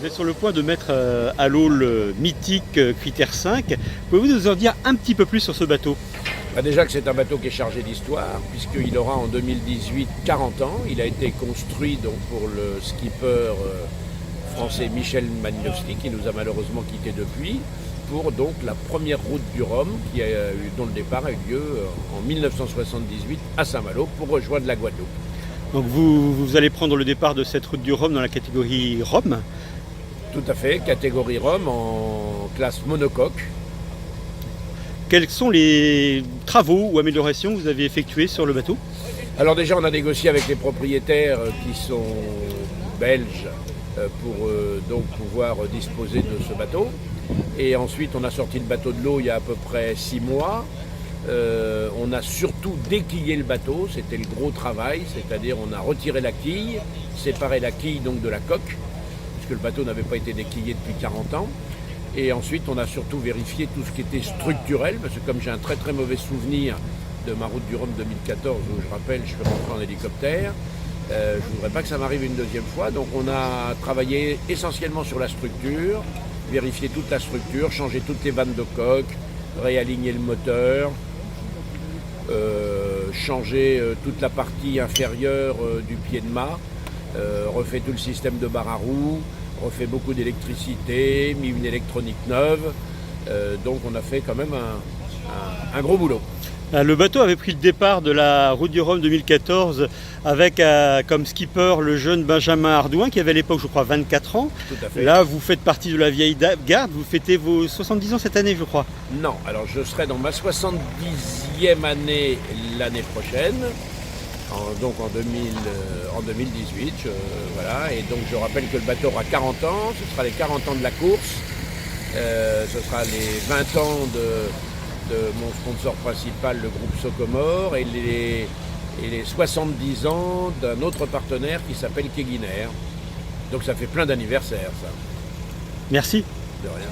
Vous êtes sur le point de mettre à l'eau le mythique Critère 5. Pouvez-vous nous en dire un petit peu plus sur ce bateau? Déjà que c'est un bateau qui est chargé d'histoire, puisqu'il aura en 2018 40 ans. Il a été construit donc, pour le skipper français Michel Magnowski, qui nous a malheureusement quittés depuis, pour donc la première route du Rhum, dont le départ a eu lieu en 1978 à Saint-Malo pour rejoindre la Guadeloupe. Donc vous allez prendre le départ de cette route du Rhum dans la catégorie Rhum. Tout à fait, catégorie Rhum en classe monocoque. Quels sont les travaux ou améliorations que vous avez effectués sur le bateau? Alors déjà, on a négocié avec les propriétaires qui sont belges pour donc pouvoir disposer de ce bateau. Et ensuite, on a sorti le bateau de l'eau il y a à peu près 6 mois. On a surtout déquillé le bateau, c'était le gros travail, c'est-à-dire on a retiré la quille, séparé la quille donc de la coque, puisque le bateau n'avait pas été déquillé depuis 40 ans. Et ensuite, on a surtout vérifié tout ce qui était structurel, parce que comme j'ai un très très mauvais souvenir de ma route du Rhum 2014, où je rappelle, je suis rentré en hélicoptère, je ne voudrais pas que ça m'arrive une deuxième fois. Donc on a travaillé essentiellement sur la structure, vérifier toute la structure, changer toutes les vannes de coque, réaligner le moteur, changer toute la partie inférieure du pied de mât, refait tout le système de barre à roues, refait beaucoup d'électricité, mis une électronique neuve. Donc on a fait quand même un gros boulot. Le bateau avait pris le départ de la route du Rhum 2014 avec comme skipper le jeune Benjamin Ardouin qui avait à l'époque je crois 24 ans. Tout à fait. Là vous faites partie de la vieille garde, vous fêtez vos 70 ans cette année je crois. Non, alors je serai dans ma 70e année l'année prochaine, donc en 2018. Voilà, et donc je rappelle que le bateau aura 40 ans, ce sera les 40 ans de la course, ce sera les 20 ans de mon sponsor principal, le groupe Socomore, et les 70 ans d'un autre partenaire qui s'appelle Keguiner. Donc ça fait plein d'anniversaires, ça. Merci. De rien.